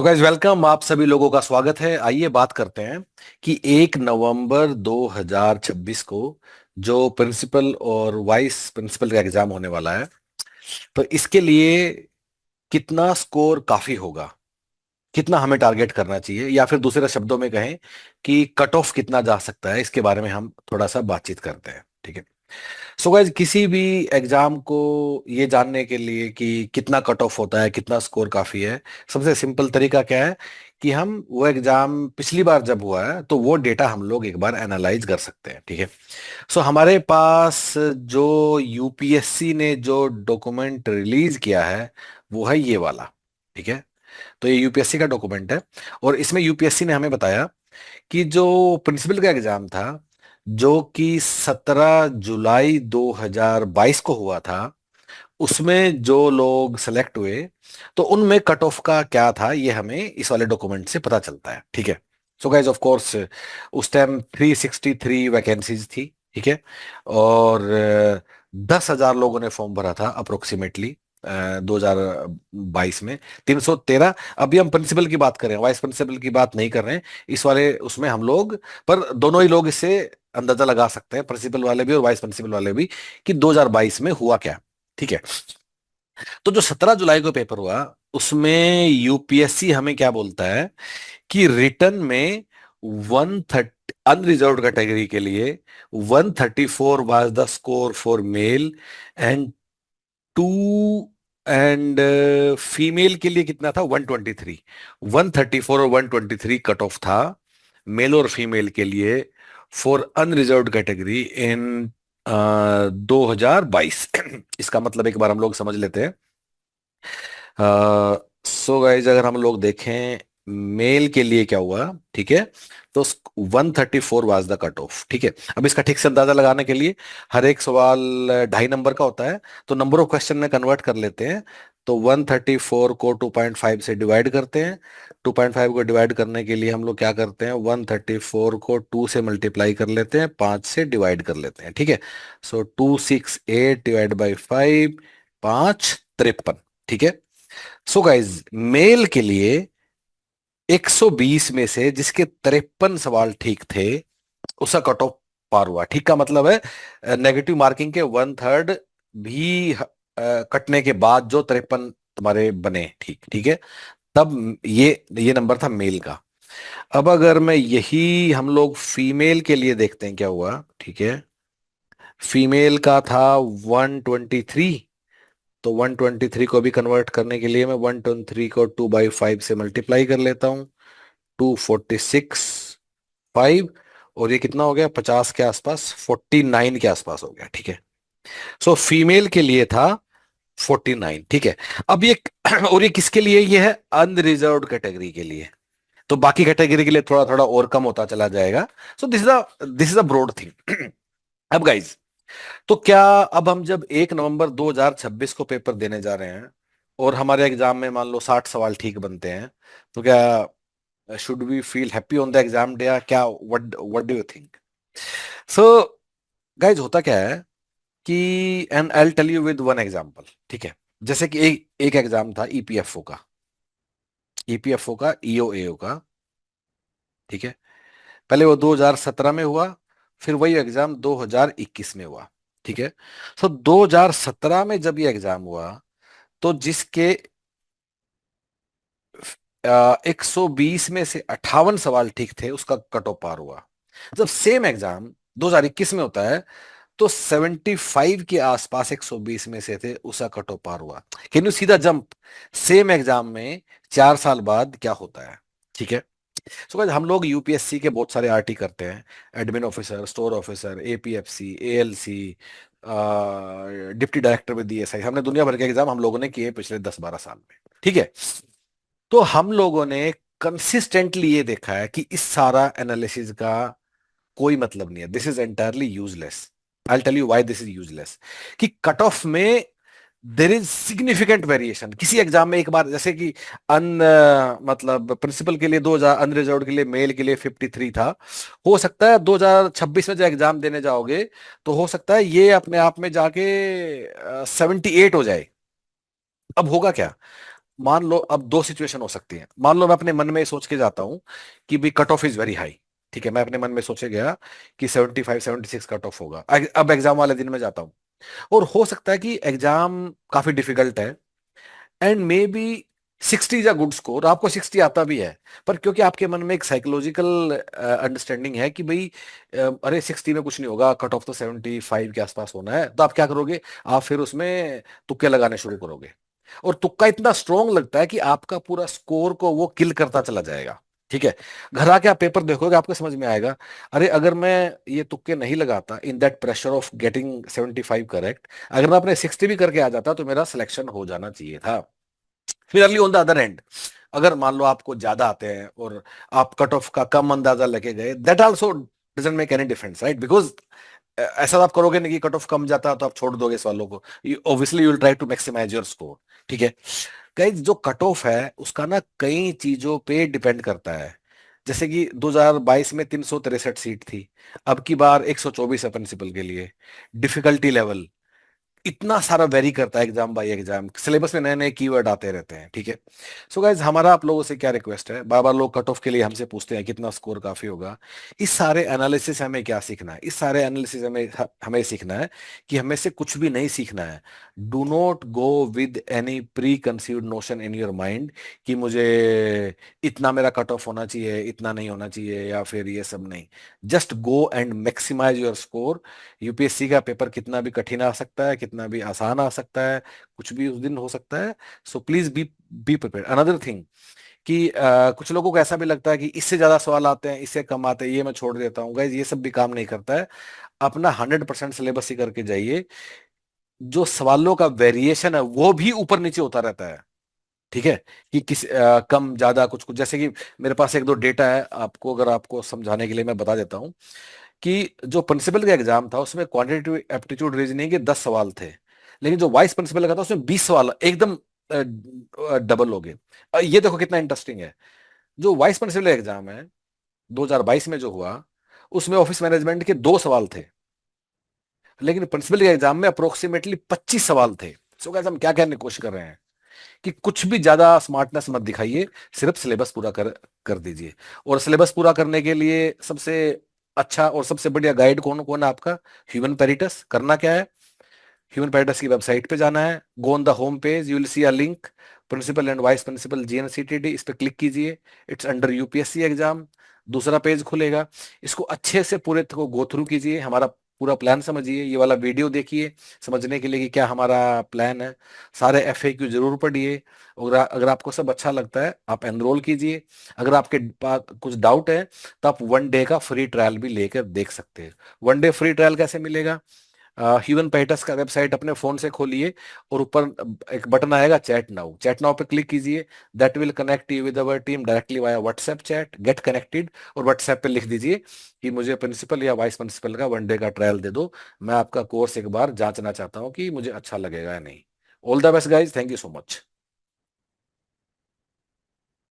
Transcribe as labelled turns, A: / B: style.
A: तो guys welcome, आप सभी लोगों का स्वागत है। आइए बात करते हैं कि 1 नवंबर 2026 को जो प्रिंसिपल और वाइस प्रिंसिपल का एग्जाम होने वाला है, तो इसके लिए कितना स्कोर काफी होगा, कितना हमें टारगेट करना चाहिए, या फिर दूसरे शब्दों में कहें कि कट ऑफ कितना जा सकता है, इसके बारे में हम थोड़ा सा बातचीत करते हैं। ठीक है। सो गाइज, किसी भी एग्जाम को ये जानने के लिए कि कितना कट ऑफ होता है, कितना स्कोर काफी है, सबसे सिंपल तरीका क्या है कि हम वो एग्जाम पिछली बार जब हुआ है तो वो डेटा हम लोग एक बार एनालाइज कर सकते हैं। ठीक है। सो हमारे पास जो यूपीएससी ने जो डॉक्यूमेंट रिलीज किया है वो है ये वाला। ठीक है। तो ये यूपीएससी का डॉक्यूमेंट है और इसमें यूपीएससी ने हमें बताया कि जो प्रिंसिपल का एग्जाम था, जो कि 17 जुलाई 2022 को हुआ था, उसमें जो लोग सेलेक्ट हुए तो उनमें कट ऑफ का क्या था, ये हमें इस वाले डॉक्यूमेंट से पता चलता है। ठीक है। सो गाइज, ऑफ कोर्स उस टाइम 363 वैकेंसीज थी। ठीक है। और 10,000 लोगों ने फॉर्म भरा था अप्रोक्सीमेटली 2022 में। 313। अभी हम प्रिंसिपल की बात कर रहे हैं, वाइस प्रिंसिपल की बात नहीं कर रहे हैं इस वाले उसमें हम लोग। पर दोनों ही लोग इससे अंदाजा लगा सकते हैं, प्रिंसिपल वाले भी और वाइस प्रिंसिपल वाले भी, कि 2022 में हुआ क्या। ठीक है। तो जो 17 जुलाई को पेपर हुआ, उसमें यूपीएससी हमें क्या बोलता है कि रिटर्न में 130 अनरिजर्व्ड कैटेगरी के लिए 134 was the score for male and two, and female के लिए कितना था? 123। 134 और 123 कट ऑफ था मेल और फीमेल के लिए फॉर अनरिजर्व्ड कैटेगरी इन 2022। इसका मतलब एक बार हम लोग समझ लेते हैं। सो गाइज, अगर हम लोग देखें मेल के लिए क्या हुआ, ठीक है, तो 134 वाज द कट ऑफ। ठीक है। अब इसका ठीक से अंदाजा लगाने के लिए हर एक सवाल 2.5 नंबर का होता है, तो नंबर ऑफ क्वेश्चन में कन्वर्ट कर लेते हैं। तो 134 को 2.5 से डिवाइड करते हैं। 2.5 को डिवाइड करने के लिए हम लोग क्या करते हैं, 134 को 2 से मल्टीप्लाई कर लेते हैं, 5 से डिवाइड कर लेते हैं। ठीक है। सो 268 डिवाइड बाई 5, 553। ठीक है। सो गाइज, मेल के लिए 120 में से जिसके 53 सवाल ठीक थे, उसका कट ऑफ पार हुआ। ठीक का मतलब है नेगेटिव मार्किंग के 1/3 भी कटने के बाद जो 53 तुम्हारे बने ठीक, ठीक है, तब ये नंबर था मेल का। अब अगर मैं यही हम लोग फीमेल के लिए देखते हैं क्या हुआ। ठीक है। फीमेल का था 123। तो 123 को भी कन्वर्ट करने के लिए मैं 123 को 2/5 से मल्टीप्लाई कर लेता हूँ। 246 5, और ये कितना हो गया? 50 के आसपास, 49 के आसपास हो गया। ठीक है। सो फीमेल के लिए था 49। ठीक है। अब ये और ये किसके लिए? ये है अनरिजर्व्ड कैटेगरी के लिए। तो बाकी कैटेगरी के लिए थोड़ा थोड़ा और कम होता चला जाएगा। So this is a broad thing. अब गाइज, तो क्या अब हम जब 1 नवंबर 2026 को पेपर देने जा रहे हैं और हमारे एग्जाम में मान लो 60 सवाल ठीक बनते हैं, तो क्या should we feel happy on the exam day, या क्या? What what do you think? So guys, होता क्या है कि, and I tell you with one example. ठीक है। जैसे कि एक एक एग्जाम था ईपीएफओ का, ईपीएफओ का, ईओएओ का। ठीक है। पहले वो 2017 में हुआ, फिर वही एग्जाम 2021 में हुआ। ठीक है। तो 2017 में जब ये एग्जाम हुआ, तो जिसके 120 में से 58 सवाल ठीक थे, उसका कट ऑफ पार हुआ। जब सेम एग्जाम 2021 में होता है, तो 75 के आसपास 120 में से थे, उसका कट ऑफ पार हुआ। Can you see the jump? Same exam में 4 साल बाद क्या होता है। ठीक है। सो गाइस, हम लोग यूपीएससी के बहुत सारे आरटी करते हैं, admin officer, store officer, APFC, ALC, deputy director with DSi. हमने दुनिया भर के एग्जाम हम लोगों ने किए पिछले 10-12 साल में। ठीक है। तो हम लोगों ने कंसिस्टेंटली ये देखा है कि इस सारा एनालिसिस का कोई मतलब नहीं है। This is entirely useless. I tell you why this is useless. कि कट ऑफ में देर इज सिग्निफिकेंट वेरिएशन। किसी एग्जाम में एक बार, जैसे कि मतलब प्रिंसिपल के लिए 2000, अनरिजर्व्ड के लिए, मेल के लिए 53 था, हो सकता है 2026 में जो एग्जाम देने जाओगे, तो हो सकता है ये अपने आप में जाके 78 हो जाए। अब होगा क्या? मान लो अब दो सिचुएशन हो सकती है। मान लो मैं अपने मन में सोच के जाता हूं कि भाई cut off is very high, ठीक है, मैं अपने मन में सोचे गया कि 75 76 कट ऑफ होगा। अब एग्जाम वाले दिन में जाता हूँ और हो सकता है कि एग्जाम काफी डिफिकल्ट है and may be 60 is a good score, आपको 60 आता भी है, पर क्योंकि आपके मन में एक साइकोलॉजिकल अंडरस्टैंडिंग है कि भाई अरे 60 में कुछ नहीं होगा, कट ऑफ तो 75 के आसपास होना है, तो आप क्या करोगे, आप फिर उसमें तुक्के लगाने शुरू करोगे। और तुक्का इतना स्ट्रांग लगता है कि आपका पूरा स्कोर को वो किल करता चला जाएगा। ठीक है, घर आके आप पेपर देखोगे, आपको समझ में आएगा अरे अगर मैं ये तुक्के नहीं लगाता in that pressure of getting 75 correct, अगर मैं अपने 60 भी करके आ जाता तो मेरा सिलेक्शन हो जाना चाहिए था। Similarly on the other and, अगर मान लो आपको ज्यादा आते हैं और आप कट ऑफ का कम अंदाजा लेके गए, that also doesn't make any difference, right? Because ऐसा तो आप करोगे नहीं कि कट ऑफ कम जाता तो आप छोड़ दोगे सवालों को, obviously you will try to maximise your score. ठीक है, कई जो कट ऑफ है उसका ना कई चीजों पे डिपेंड करता है। जैसे कि 2022 में 363 सीट थी, अब की बार 124 है प्रिंसिपल के लिए। डिफिकल्टी लेवल इतना सारा वेरी करता है एग्जाम बाय एग्जाम, सिलेबस में नए नए कीवर्ड आते रहते हैं। ठीक है, सो गाइज हमारा आप लोगों से क्या रिक्वेस्ट है, बार बार लोग कट ऑफ के लिए हमसे पूछते हैं कितना स्कोर काफी होगा। इस सारे एनालिसिस से हमें क्या सीखना है, इस सारे एनालिसिस हमें हमें सीखना है कि हमें से कुछ भी नहीं सीखना है। Do not go with any pre conceived notion in your mind कि मुझे इतना मेरा कट ऑफ होना चाहिए, इतना नहीं होना चाहिए, या फिर ये सब नहीं। Just go and maximise your score. UPSC का पेपर कितना भी कठिन आ सकता है, कितना भी आसान आ सकता है, कुछ भी उस दिन हो सकता है। So please be prepare. Another thing कि कुछ लोगों को ऐसा भी लगता है कि इससे ज्यादा सवाल आते हैं, इससे कम आते हैं, ये मैं छोड़ देता हूँ। गाइज ये सब भी काम नहीं करता है। अपना 100% सिलेबस ही करके जाइए। जो सवालों का वेरिएशन है वो भी ऊपर नीचे होता रहता है। ठीक है, कि किस कम ज्यादा कुछ कुछ, जैसे कि मेरे पास एक दो डेटा है, आपको अगर आपको समझाने के लिए मैं बता देता हूँ कि जो प्रिंसिपल का एग्जाम था उसमें क्वांटिटेटिव एप्टीट्यूड रीजनिंग के 10 सवाल थे, लेकिन जो वाइस प्रिंसिपल का था उसमें 20 सवाल एकदम डबल हो गए। ये देखो कितना इंटरेस्टिंग है। जो वाइस प्रिंसिपल एग्जाम है 2022 में जो हुआ, उसमें ऑफिस मैनेजमेंट के 2 सवाल थे, लेकिन प्रिंसिपल के एग्जाम में अप्रोक्सीमेटली 25 सवाल थे। सो गाइस हम क्या कहने की कोशिश कर रहे हैं कि कुछ भी ज्यादा स्मार्टनेस मत दिखाइए, सिर्फ सिलेबस पूरा कर दीजिए। और सिलेबस पूरा करने के लिए सबसे अच्छा और सबसे बढ़िया गाइड कौन कौन है आपका, ह्यूमन पेरिटस। करना क्या है, ह्यूमन पेरिटस की वेबसाइट पे जाना है, go on the home page, you will see a link, principal and vice principal GNCTD, इस पे क्लिक कीजिए, इट्स अंडर यूपीएससी एग्जाम। दूसरा पेज खुलेगा, इसको अच्छे से पूरे को गो थ्रू कीजिए, हमारा पूरा प्लान समझिए, ये वाला वीडियो देखिए समझने के लिए कि क्या हमारा प्लान है। सारे एफएक्यू जरूर पढ़िए। और अगर आपको सब अच्छा लगता है आप एनरोल कीजिए। अगर आपके पास कुछ डाउट है तो आप 1 डे का फ्री ट्रायल भी लेकर देख सकते हैं। 1 डे फ्री ट्रायल कैसे मिलेगा, ह्यूमन पेटस का वेबसाइट अपने फोन से खोलिए और ऊपर एक बटन आएगा चैट नाउ, चैट नाउ पे क्लिक कीजिए। That will connect you with our team directly via WhatsApp chat, get connected, और व्हाट्सएप पे लिख दीजिए कि मुझे प्रिंसिपल या वाइस प्रिंसिपल का 1 डे का ट्रायल दे दो, मैं आपका कोर्स एक बार जांचना चाहता हूँ कि मुझे अच्छा लगेगा या नहीं। All the best guys, thank you so much.